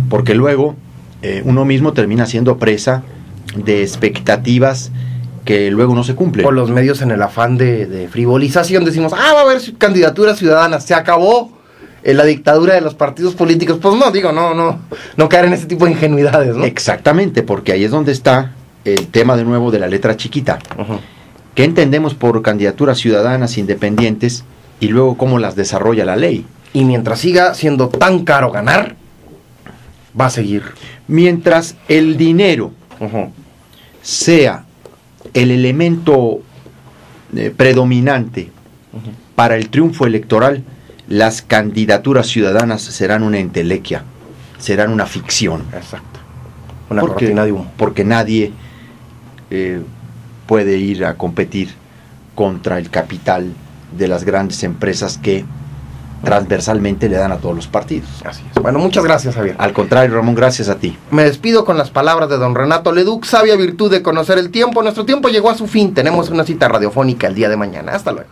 porque luego uno mismo termina siendo presa de expectativas que luego no se cumplen.
Por los medios, en el afán de frivolización, decimos, va a haber candidaturas ciudadanas, se acabó la dictadura de los partidos políticos. Pues no caer en ese tipo de ingenuidades, ¿no?
Exactamente, porque ahí es donde está el tema de nuevo de la letra chiquita. ¿Qué entendemos por candidaturas ciudadanas independientes y luego cómo las desarrolla la ley?
Y mientras siga siendo tan caro ganar, va a seguir.
Mientras el dinero sea el elemento predominante para el triunfo electoral, las candidaturas ciudadanas serán una entelequia, serán una ficción.
Exacto. Una cortina de humo.
Porque nadie puede ir a competir contra el capital de las grandes empresas que transversalmente le dan a todos los partidos.
Así es. Bueno, muchas gracias, Javier.
Al contrario, Ramón, gracias a ti.
Me despido con las palabras de don Renato Leduc, sabia virtud de conocer el tiempo. Nuestro tiempo llegó a su fin. Tenemos una cita radiofónica el día de mañana. Hasta luego.